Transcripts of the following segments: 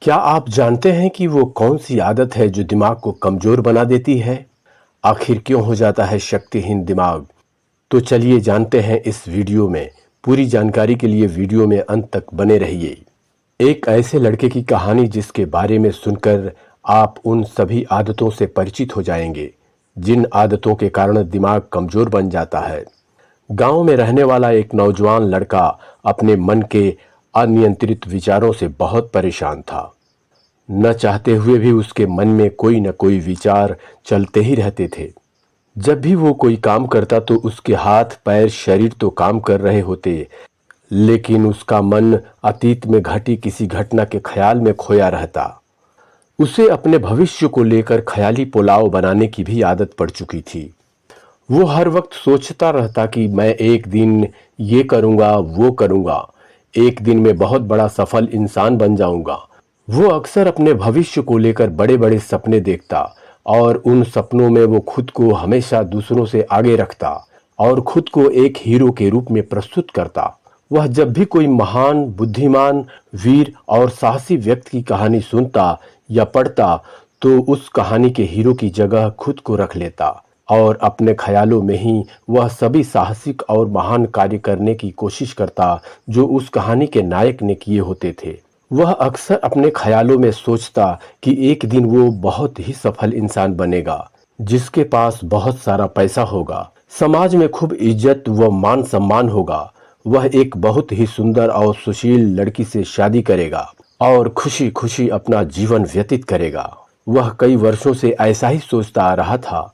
क्या आप जानते हैं कि वो कौन सी आदत है जो दिमाग को कमजोर बना देती है? आखिर क्यों हो जाता है शक्तिहीन दिमाग? तो चलिए जानते हैं इस वीडियो में। पूरी जानकारी के लिए वीडियो में अंत तक बने रहिए। एक ऐसे लड़के की कहानी जिसके बारे में सुनकर आप उन सभी आदतों से परिचित हो जाएंगे जिन आदतों के कारण दिमाग कमजोर बन जाता है। गांव में रहने वाला एक नौजवान लड़का अपने मन के अनियंत्रित विचारों से बहुत परेशान था। न चाहते हुए भी उसके मन में कोई न कोई विचार चलते ही रहते थे। जब भी वो कोई काम करता तो उसके हाथ पैर शरीर तो काम कर रहे होते, लेकिन उसका मन अतीत में घटी किसी घटना के ख्याल में खोया रहता। उसे अपने भविष्य को लेकर ख्याली पुलाव बनाने की भी आदत पड़ चुकी थी। वो हर वक्त सोचता रहता कि मैं एक दिन ये करूँगा वो करूँगा, एक दिन मैं बहुत बड़ा सफल इंसान बन जाऊँगा। वो अक्सर अपने भविष्य को लेकर बड़े बड़े सपने देखता और उन सपनों में वो खुद को हमेशा दूसरों से आगे रखता और खुद को एक हीरो के रूप में प्रस्तुत करता। वह जब भी कोई महान, बुद्धिमान, वीर और साहसी व्यक्ति की कहानी सुनता या पढ़ता तो उस कहानी के हीरो की जगह खुद को रख लेता और अपने ख्यालों में ही वह सभी साहसिक और महान कार्य करने की कोशिश करता जो उस कहानी के नायक ने किए होते थे। वह अक्सर अपने ख्यालों में सोचता कि एक दिन वो बहुत ही सफल इंसान बनेगा, जिसके पास बहुत सारा पैसा होगा, समाज में खूब इज्जत व मान सम्मान होगा। वह एक बहुत ही सुंदर और सुशील लड़की से शादी करेगा और खुशी खुशी अपना जीवन व्यतीत करेगा। वह कई वर्षों से ऐसा ही सोचता आ रहा था।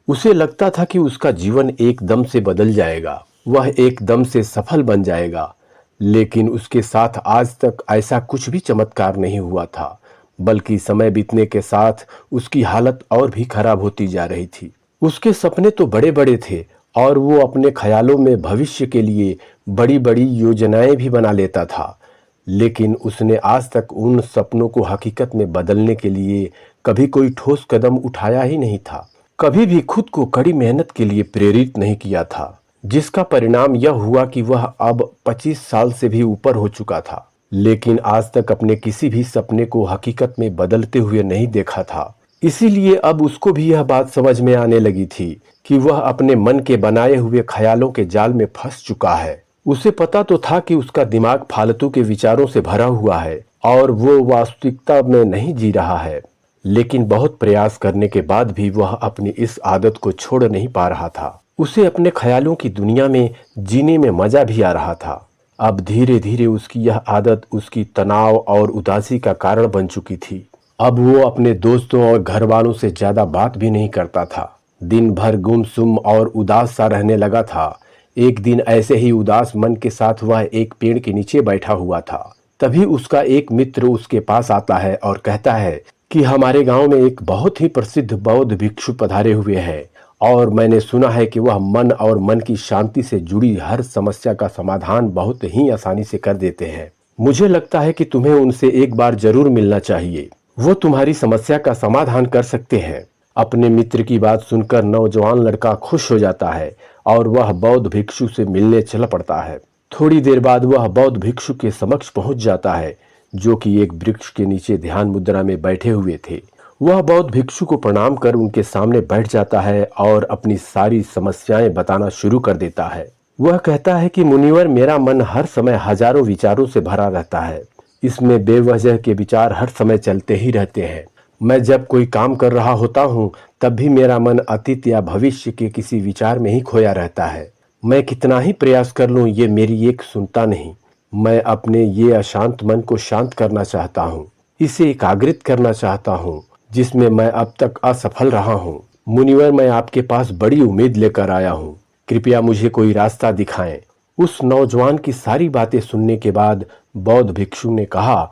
उसे लगता था कि उसका जीवन एकदम से बदल जाएगा, वह एकदम से सफल बन जाएगा। लेकिन उसके साथ आज तक ऐसा कुछ भी चमत्कार नहीं हुआ था, बल्कि समय बीतने के साथ उसकी हालत और भी खराब होती जा रही थी। उसके सपने तो बड़े बड़े थे और वो अपने ख्यालों में भविष्य के लिए बड़ी बड़ी योजनाएं भी बना लेता था, लेकिन उसने आज तक उन सपनों को हकीकत में बदलने के लिए कभी कोई ठोस कदम उठाया ही नहीं था। कभी भी खुद को कड़ी मेहनत के लिए प्रेरित नहीं किया था, जिसका परिणाम यह हुआ कि वह अब 25 साल से भी ऊपर हो चुका था, लेकिन आज तक अपने किसी भी सपने को हकीकत में बदलते हुए नहीं देखा था। इसीलिए अब उसको भी यह बात समझ में आने लगी थी कि वह अपने मन के बनाए हुए ख्यालों के जाल में फंस चुका है। उसे पता तो था कि उसका दिमाग फालतू के विचारों से भरा हुआ है और वो वास्तविकता में नहीं जी रहा है, लेकिन बहुत प्रयास करने के बाद भी वह अपनी इस आदत को छोड़ नहीं पा रहा था। उसे अपने ख्यालों की दुनिया में जीने में मजा भी आ रहा था। अब धीरे धीरे उसकी यह आदत उसकी तनाव और उदासी का कारण बन चुकी थी। अब वो अपने दोस्तों और घर वालों से ज्यादा बात भी नहीं करता था। दिन भर गुमसुम और उदास सा रहने लगा था। एक दिन ऐसे ही उदास मन के साथ वह एक पेड़ के नीचे बैठा हुआ था। तभी उसका एक मित्र उसके पास आता है और कहता है कि हमारे गांव में एक बहुत ही प्रसिद्ध बौद्ध भिक्षु पधारे हुए हैं और मैंने सुना है कि वह मन और मन की शांति से जुड़ी हर समस्या का समाधान बहुत ही आसानी से कर देते हैं। मुझे लगता है कि तुम्हें उनसे एक बार जरूर मिलना चाहिए, वो तुम्हारी समस्या का समाधान कर सकते हैं। अपने मित्र की बात सुनकर नौजवान लड़का खुश हो जाता है और वह बौद्ध भिक्षु से मिलने चल पड़ता है। थोड़ी देर बाद वह बौद्ध भिक्षु के समक्ष पहुंच जाता है, जो कि एक वृक्ष के नीचे ध्यान मुद्रा में बैठे हुए थे। वह बौद्ध भिक्षु को प्रणाम कर उनके सामने बैठ जाता है और अपनी सारी समस्याएं बताना शुरू कर देता है। वह कहता है कि मुनिवर, मेरा मन हर समय हजारों विचारों से भरा रहता है। इसमें बेवजह के विचार हर समय चलते ही रहते हैं। मैं जब कोई काम कर रहा होता हूँ तब भी मेरा मन अतीत या भविष्य के किसी विचार में ही खोया रहता है। मैं कितना ही प्रयास कर लूँ ये मेरी एक सुनता नहीं। मैं अपने ये अशांत मन को शांत करना चाहता हूँ, इसे एकाग्रित करना चाहता हूँ जिसमें मैं अब तक असफल रहा हूँ। मुनिवर, मैं आपके पास बड़ी उम्मीद लेकर आया हूँ, कृपया मुझे कोई रास्ता दिखाएं। उस नौजवान की सारी बातें सुनने के बाद बौद्ध भिक्षु ने कहा,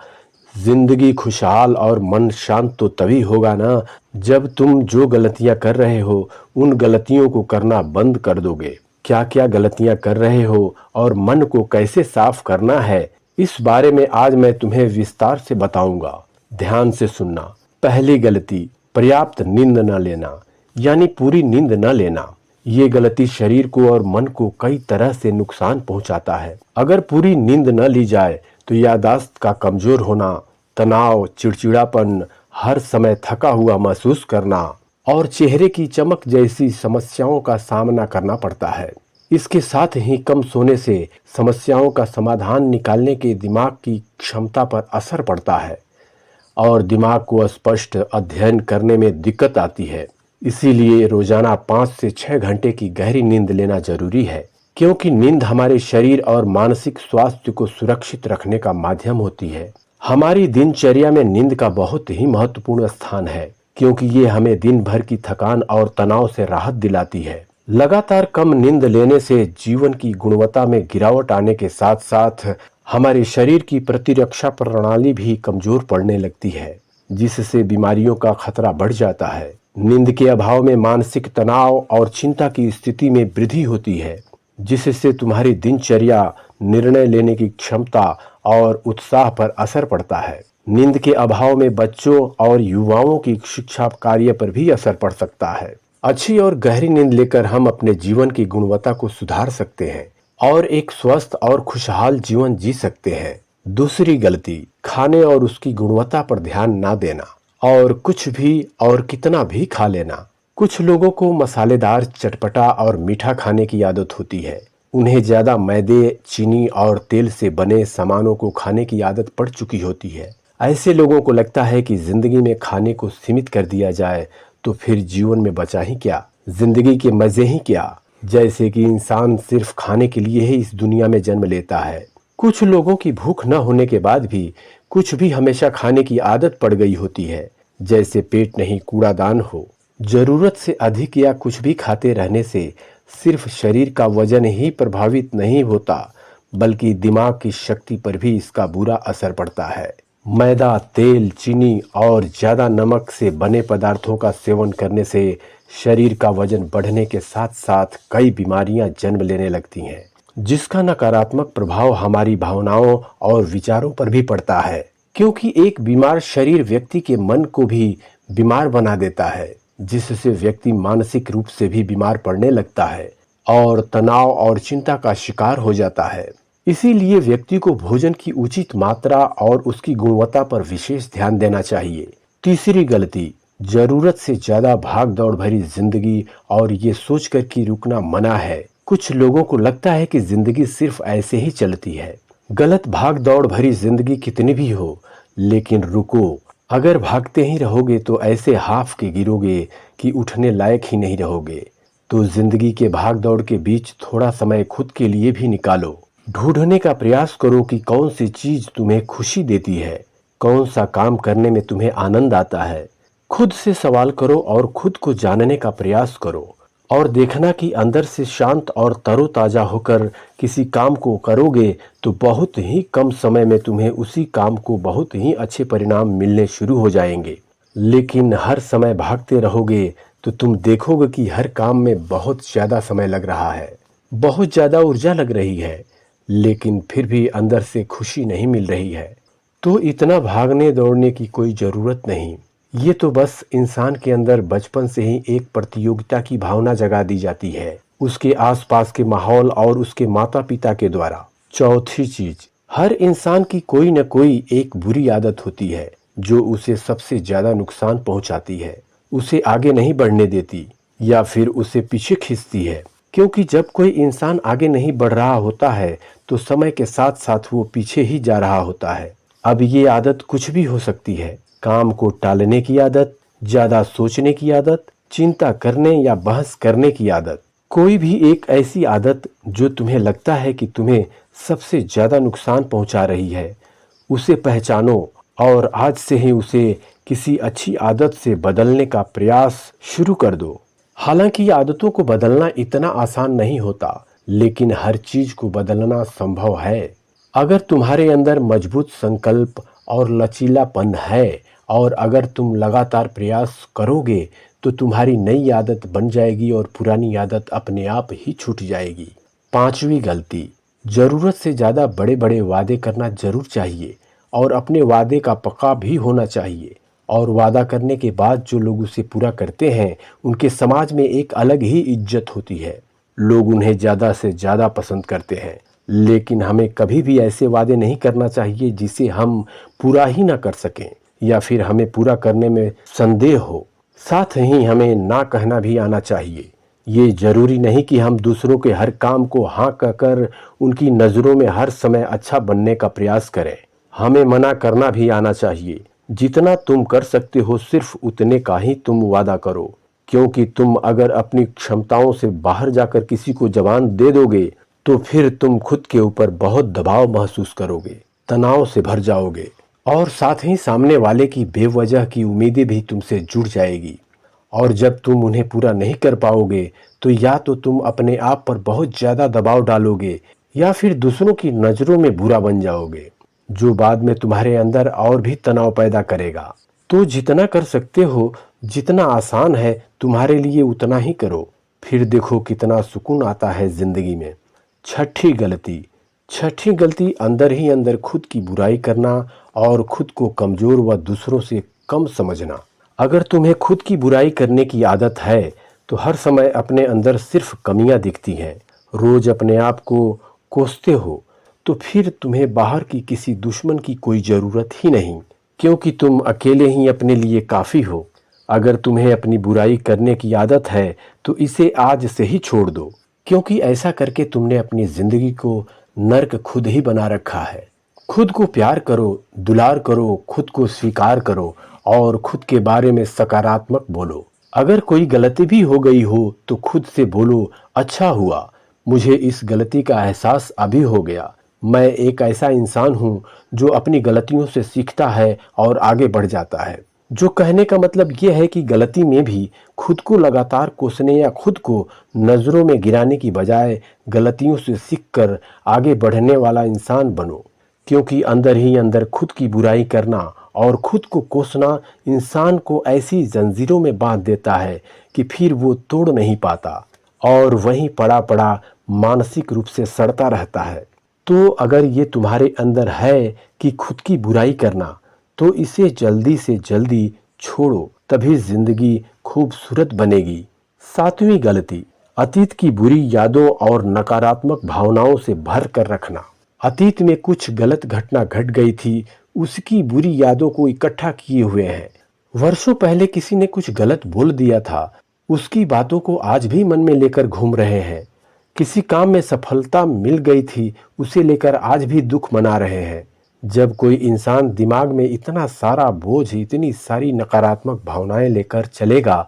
जिंदगी खुशहाल और मन शांत तो तभी होगा ना जब तुम जो गलतियां कर रहे हो उन गलतियों को करना बंद कर दोगे। क्या क्या गलतियां कर रहे हो और मन को कैसे साफ करना है, इस बारे में आज मैं तुम्हें विस्तार से बताऊंगा। ध्यान से सुनना। पहली गलती, पर्याप्त नींद न लेना, यानी पूरी नींद न लेना। ये गलती शरीर को और मन को कई तरह से नुकसान पहुंचाता है। अगर पूरी नींद न ली जाए तो याददाश्त का कमजोर होना, तनाव, चिड़चिड़ापन, हर समय थका हुआ महसूस करना और चेहरे की चमक जैसी समस्याओं का सामना करना पड़ता है। इसके साथ ही कम सोने से समस्याओं का समाधान निकालने के दिमाग की क्षमता पर असर पड़ता है और दिमाग को स्पष्ट अध्ययन करने में दिक्कत आती है। इसीलिए रोजाना 5 से 6 घंटे की गहरी नींद लेना जरूरी है, क्योंकि नींद हमारे शरीर और मानसिक स्वास्थ्य को सुरक्षित रखने का माध्यम होती है। हमारी दिनचर्या में नींद का बहुत ही महत्वपूर्ण स्थान है, क्योंकि ये हमें दिन भर की थकान और तनाव से राहत दिलाती है। लगातार कम नींद लेने से जीवन की गुणवत्ता में गिरावट आने के साथ साथ हमारे शरीर की प्रतिरक्षा प्रणाली भी कमजोर पड़ने लगती है, जिससे बीमारियों का खतरा बढ़ जाता है। नींद के अभाव में मानसिक तनाव और चिंता की स्थिति में वृद्धि होती है, जिससे तुम्हारी दिनचर्या, निर्णय लेने की क्षमता और उत्साह पर असर पड़ता है। नींद के अभाव में बच्चों और युवाओं की शिक्षा कार्य पर भी असर पड़ सकता है। अच्छी और गहरी नींद लेकर हम अपने जीवन की गुणवत्ता को सुधार सकते हैं और एक स्वस्थ और खुशहाल जीवन जी सकते हैं। दूसरी गलती, खाने और उसकी गुणवत्ता पर ध्यान ना देना और कुछ भी और कितना भी खा लेना। कुछ लोगों को मसालेदार, चटपटा और मीठा खाने की आदत होती है। उन्हें ज्यादा मैदे, चीनी और तेल से बने सामानों को खाने की आदत पड़ चुकी होती है। ऐसे लोगों को लगता है कि जिंदगी में खाने को सीमित कर दिया जाए तो फिर जीवन में बचा ही क्या, जिंदगी के मजे ही क्या, जैसे कि इंसान सिर्फ खाने के लिए ही इस दुनिया में जन्म लेता है। कुछ लोगों की भूख न होने के बाद भी कुछ भी हमेशा खाने की आदत पड़ गई होती है, जैसे पेट नहीं कूड़ादान हो। जरूरत से अधिक या कुछ भी खाते रहने से सिर्फ शरीर का वजन ही प्रभावित नहीं होता, बल्कि दिमाग की शक्ति पर भी इसका बुरा असर पड़ता है। मैदा, तेल, चीनी और ज्यादा नमक से बने पदार्थों का सेवन करने से शरीर का वजन बढ़ने के साथ साथ कई बीमारियां जन्म लेने लगती हैं, जिसका नकारात्मक प्रभाव हमारी भावनाओं और विचारों पर भी पड़ता है, क्योंकि एक बीमार शरीर व्यक्ति के मन को भी बीमार बना देता है, जिससे व्यक्ति मानसिक रूप से भी बीमार पड़ने लगता है और तनाव और चिंता का शिकार हो जाता है। इसीलिए व्यक्ति को भोजन की उचित मात्रा और उसकी गुणवत्ता पर विशेष ध्यान देना चाहिए। तीसरी गलती, जरूरत से ज्यादा भाग दौड़ भरी जिंदगी और ये सोचकर कि रुकना मना है। कुछ लोगों को लगता है कि जिंदगी सिर्फ ऐसे ही चलती है। गलत, भाग दौड़ भरी जिंदगी कितनी भी हो, लेकिन रुको। अगर भागते ही रहोगे तो ऐसे हाफ के गिरोगे कि उठने लायक ही नहीं रहोगे। तो जिंदगी के भाग दौड़ के बीच थोड़ा समय खुद के लिए भी निकालो। ढूंढने का प्रयास करो कि कौन सी चीज तुम्हें खुशी देती है, कौन सा काम करने में तुम्हें आनंद आता है। खुद से सवाल करो और खुद को जानने का प्रयास करो और देखना कि अंदर से शांत और तरोताजा होकर किसी काम को करोगे तो बहुत ही कम समय में तुम्हें उसी काम को बहुत ही अच्छे परिणाम मिलने शुरू हो जाएंगे। लेकिन हर समय भागते रहोगे तो तुम देखोगे कि हर काम में बहुत ज्यादा समय लग रहा है, बहुत ज्यादा ऊर्जा लग रही है, लेकिन फिर भी अंदर से खुशी नहीं मिल रही है। तो इतना भागने दौड़ने की कोई जरूरत नहीं। ये तो बस इंसान के अंदर बचपन से ही एक प्रतियोगिता की भावना जगा दी जाती है, उसके आसपास के माहौल और उसके माता पिता के द्वारा। चौथी चीज, हर इंसान की कोई न कोई एक बुरी आदत होती है जो उसे सबसे ज्यादा नुकसान पहुंचाती है, उसे आगे नहीं बढ़ने देती या फिर उसे पीछे खींचती है। क्योंकि जब कोई इंसान आगे नहीं बढ़ रहा होता है तो समय के साथ साथ वो पीछे ही जा रहा होता है। अब ये आदत कुछ भी हो सकती है, काम को टालने की आदत, ज्यादा सोचने की आदत, चिंता करने या बहस करने की आदत, कोई भी एक ऐसी आदत जो तुम्हें लगता है कि तुम्हें सबसे ज्यादा नुकसान पहुंचा रही है, उसे पहचानो और आज से ही उसे किसी अच्छी आदत से बदलने का प्रयास शुरू कर दो। हालांकि आदतों को बदलना इतना आसान नहीं होता, लेकिन हर चीज को बदलना संभव है। अगर तुम्हारे अंदर मजबूत संकल्प और लचीलापन है और अगर तुम लगातार प्रयास करोगे तो तुम्हारी नई आदत बन जाएगी और पुरानी आदत अपने आप ही छूट जाएगी। पांचवी गलती, जरूरत से ज्यादा बड़े बड़े वादे करना जरूर चाहिए और अपने वादे का पक्का भी होना चाहिए। और वादा करने के बाद जो लोग उसे पूरा करते हैं उनके समाज में एक अलग ही इज्जत होती है, लोग उन्हें ज्यादा से ज्यादा पसंद करते हैं। लेकिन हमें कभी भी ऐसे वादे नहीं करना चाहिए जिसे हम पूरा ही ना कर सकें या फिर हमें पूरा करने में संदेह हो। साथ ही हमें ना कहना भी आना चाहिए। ये जरूरी नहीं कि हम दूसरों के हर काम को हाँ कहकर उनकी नज़रों में हर समय अच्छा बनने का प्रयास करें। हमें मना करना भी आना चाहिए। जितना तुम कर सकते हो सिर्फ उतने का ही तुम वादा करो, क्योंकि तुम अगर अपनी क्षमताओं से बाहर जाकर किसी को जवान दे दोगे तो फिर तुम खुद के ऊपर बहुत दबाव महसूस करोगे, तनाव से भर जाओगे और साथ ही सामने वाले की बेवजह की उम्मीदें भी तुमसे जुड़ जाएगी। और जब तुम उन्हें पूरा नहीं कर पाओगे तो या तो तुम अपने आप पर बहुत ज़्यादा दबाव डालोगे या फिर दूसरों की नज़रों में बुरा बन जाओगे, जो बाद में तुम्हारे अंदर और भी तनाव पैदा करेगा। तो जितना कर सकते हो, जितना आसान है तुम्हारे लिए उतना ही करो, फिर देखो कितना सुकून आता है जिंदगी में। छठी गलती अंदर ही अंदर खुद की बुराई करना और खुद को कमजोर व दूसरों से कम समझना। अगर तुम्हें खुद की बुराई करने की आदत है तो हर समय अपने अंदर सिर्फ कमियां दिखती हैं, रोज अपने आप को कोसते हो, तो फिर तुम्हें बाहर की किसी दुश्मन की कोई ज़रूरत ही नहीं, क्योंकि तुम अकेले ही अपने लिए काफ़ी हो। अगर तुम्हें अपनी बुराई करने की आदत है तो इसे आज से ही छोड़ दो, क्योंकि ऐसा करके तुमने अपनी ज़िंदगी को नर्क खुद ही बना रखा है। खुद को प्यार करो, दुलार करो, खुद को स्वीकार करो और खुद के बारे में सकारात्मक बोलो। अगर कोई गलती भी हो गई हो तो खुद से बोलो, अच्छा हुआ, मुझे इस गलती का एहसास अभी हो गया। मैं एक ऐसा इंसान हूँ जो अपनी गलतियों से सीखता है और आगे बढ़ जाता है। जो कहने का मतलब यह है कि गलती में भी खुद को लगातार कोसने या खुद को नज़रों में गिराने की बजाय गलतियों से सीखकर आगे बढ़ने वाला इंसान बनो, क्योंकि अंदर ही अंदर खुद की बुराई करना और खुद को कोसना इंसान को ऐसी जंजीरों में बांध देता है कि फिर वो तोड़ नहीं पाता और वहीं पड़ा पड़ा मानसिक रूप से सड़ता रहता है। तो अगर ये तुम्हारे अंदर है कि खुद की बुराई करना, तो इसे जल्दी से जल्दी छोड़ो, तभी जिंदगी खूबसूरत बनेगी। सातवीं गलती, अतीत की बुरी यादों और नकारात्मक भावनाओं से भर कर रखना। अतीत में कुछ गलत घटना घट गई थी, उसकी बुरी यादों को इकट्ठा किए हुए हैं। वर्षों पहले किसी ने कुछ गलत बोल दिया था, उसकी बातों को आज भी मन में लेकर घूम रहे हैं। किसी काम में सफलता मिल गई थी, उसे लेकर आज भी दुख मना रहे हैं। जब कोई इंसान दिमाग में इतना सारा बोझ, इतनी सारी नकारात्मक भावनाएं लेकर चलेगा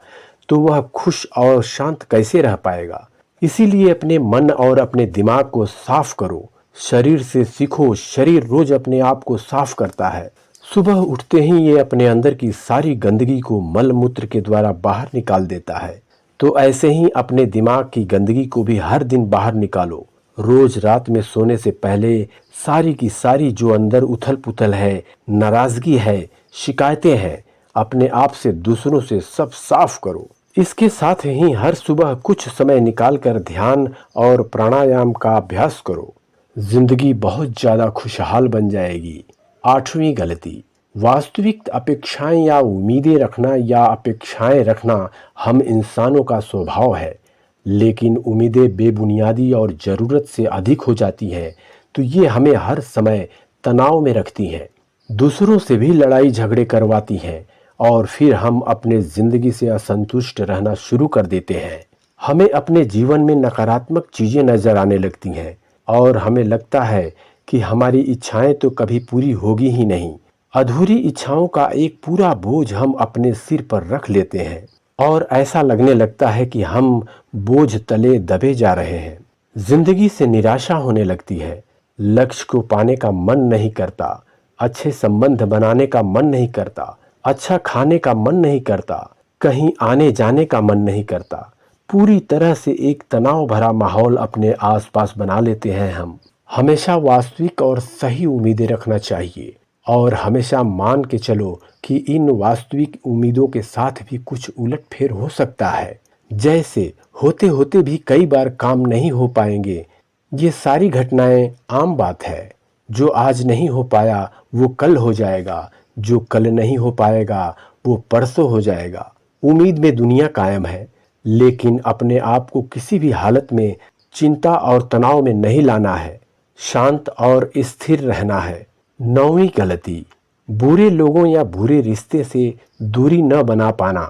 तो वह खुश और शांत कैसे रह पाएगा। इसीलिए अपने मन और अपने दिमाग को साफ करो। शरीर से सीखो, शरीर रोज अपने आप को साफ करता है। सुबह उठते ही ये अपने अंदर की सारी गंदगी को मल मूत्र के द्वारा बाहर निकाल देता है। तो ऐसे ही अपने दिमाग की गंदगी को भी हर दिन बाहर निकालो। रोज रात में सोने से पहले सारी की सारी जो अंदर उथल पुथल है, नाराजगी है, शिकायतें हैं, अपने आप से, दूसरों से सब साफ करो। इसके साथ ही हर सुबह कुछ समय निकालकर ध्यान और प्राणायाम का अभ्यास करो। जिंदगी बहुत ज्यादा खुशहाल बन जाएगी। आठवीं गलती, वास्तविक अपेक्षाएं या उम्मीदें रखना या अपेक्षाएं रखना हम इंसानों का स्वभाव है, लेकिन उम्मीदें बेबुनियादी और ज़रूरत से अधिक हो जाती हैं तो ये हमें हर समय तनाव में रखती हैं, दूसरों से भी लड़ाई झगड़े करवाती हैं और फिर हम अपने ज़िंदगी से असंतुष्ट रहना शुरू कर देते हैं। हमें अपने जीवन में नकारात्मक चीज़ें नज़र आने लगती हैं और हमें लगता है कि हमारी इच्छाएं तो कभी पूरी होगी ही नहीं। अधूरी इच्छाओं का एक पूरा बोझ हम अपने सिर पर रख लेते हैं और ऐसा लगने लगता है कि हम बोझ तले दबे जा रहे हैं। जिंदगी से निराशा होने लगती है, लक्ष्य को पाने का मन नहीं करता, अच्छे संबंध बनाने का मन नहीं करता, अच्छा खाने का मन नहीं करता, कहीं आने जाने का मन नहीं करता। पूरी तरह से एक तनाव भरा माहौल अपने आसपास बना लेते हैं हम। हमेशा वास्तविक और सही उम्मीदें रखना चाहिए और हमेशा मान के चलो कि इन वास्तविक उम्मीदों के साथ भी कुछ उलटफेर हो सकता है। जैसे होते होते भी कई बार काम नहीं हो पाएंगे। ये सारी घटनाएं आम बात है। जो आज नहीं हो पाया वो कल हो जाएगा, जो कल नहीं हो पाएगा वो परसों हो जाएगा। उम्मीद में दुनिया कायम है, लेकिन अपने आप को किसी भी हालत में चिंता और तनाव में नहीं लाना है। शांत और स्थिर रहना है। 9वीं गलती, बुरे लोगों या बुरे रिश्ते से दूरी न बना पाना।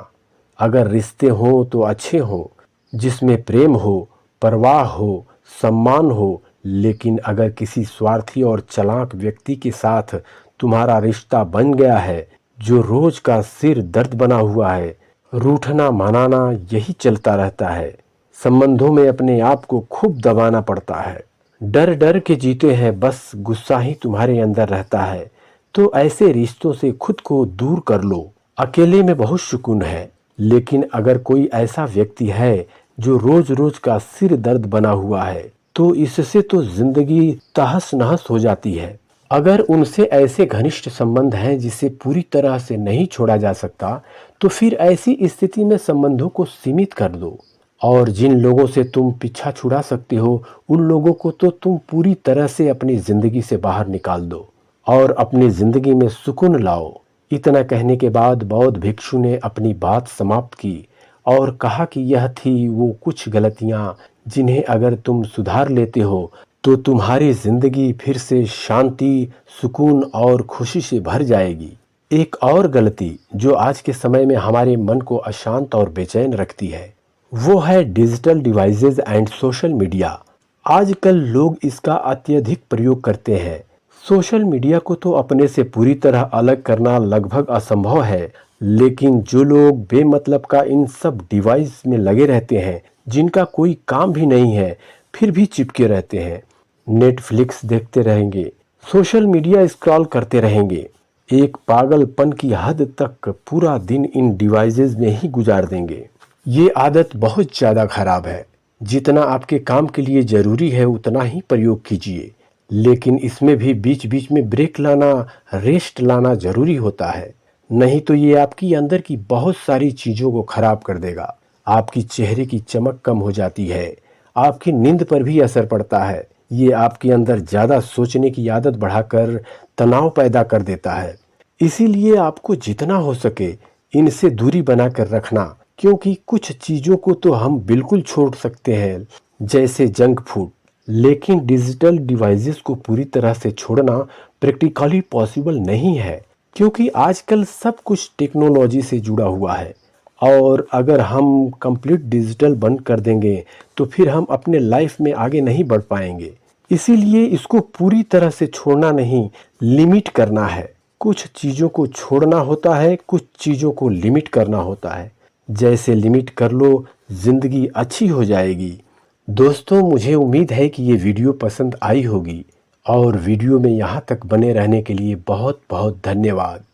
अगर रिश्ते हों तो अच्छे हों, जिसमें प्रेम हो, परवाह हो, सम्मान हो, लेकिन अगर किसी स्वार्थी और चालाक व्यक्ति के साथ तुम्हारा रिश्ता बन गया है, जो रोज का सिर दर्द बना हुआ है, रूठना मनाना यही चलता रहता है। संबंधों में अपने आप को खूब दबाना पड़ता है, डर डर के जीते हैं, बस गुस्सा ही तुम्हारे अंदर रहता है। तो ऐसे रिश्तों से खुद को दूर कर लो। अकेले में बहुत सुकून है, लेकिन अगर कोई ऐसा व्यक्ति है जो रोज रोज का सिर दर्द बना हुआ है, तो इससे तो जिंदगी तहस नहस हो जाती है। अगर उनसे ऐसे घनिष्ठ संबंध हैं जिसे पूरी तरह से नहीं छोड़ा जा सकता, तो फिर ऐसी स्थिति में संबंधों को सीमित कर दो। और जिन लोगों से तुम पीछा छुड़ा सकते हो, उन लोगों को तो तुम पूरी तरह से अपनी जिंदगी से बाहर निकाल दो और अपनी जिंदगी में सुकून लाओ। इतना कहने के बाद बौद्ध भिक्षु ने अपनी बात समाप्त की और कहा कि यह थी वो कुछ गलतियां जिन्हें अगर तुम सुधार लेते हो तो तुम्हारी जिंदगी फिर से शांति, सुकून और खुशी से भर जाएगी। एक और गलती जो आज के समय में हमारे मन को अशांत और बेचैन रखती है, वो है digital devices and social media. आजकल लोग इसका अत्यधिक प्रयोग करते हैं। सोशल मीडिया को तो अपने से पूरी तरह अलग करना लगभग असंभव है, लेकिन जो लोग बेमतलब का इन सब डिवाइस में लगे रहते हैं, जिनका कोई काम भी नहीं है, फिर भी चिपके रहते हैं, नेटफ्लिक्स देखते रहेंगे, सोशल मीडिया स्क्रॉल करते रहेंगे, एक पागलपन की हद तक पूरा दिन इन डिवाइसेस में ही गुजार देंगे। ये आदत बहुत ज़्यादा खराब है। जितना आपके काम के लिए ज़रूरी है उतना ही प्रयोग कीजिए, लेकिन इसमें भी बीच बीच में ब्रेक लाना, रेस्ट लाना ज़रूरी होता है। नहीं तो ये आपकी अंदर की बहुत सारी चीज़ों को ख़राब कर देगा। आपकी चेहरे की चमक कम हो जाती है, आपकी नींद पर भी असर पड़ता है। ये आपके अंदर ज़्यादा सोचने की आदत बढ़ाकर तनाव पैदा कर देता है। इसीलिए आपको जितना हो सके इनसे दूरी बनाकर रखना, क्योंकि कुछ चीज़ों को तो हम बिल्कुल छोड़ सकते हैं, जैसे जंक फूड, लेकिन डिजिटल डिवाइसेस को पूरी तरह से छोड़ना प्रैक्टिकली पॉसिबल नहीं है, क्योंकि आजकल सब कुछ टेक्नोलॉजी से जुड़ा हुआ है। और अगर हम कंप्लीट डिजिटल बंद कर देंगे तो फिर हम अपने लाइफ में आगे नहीं बढ़ पाएंगे। इसीलिए इसको पूरी तरह से छोड़ना नहीं, लिमिट करना है। कुछ चीज़ों को छोड़ना होता है, कुछ चीज़ों को लिमिट करना होता है। जैसे लिमिट कर लो, ज़िंदगी अच्छी हो जाएगी। दोस्तों, मुझे उम्मीद है कि ये वीडियो पसंद आई होगी और वीडियो में यहाँ तक बने रहने के लिए बहुत बहुत धन्यवाद।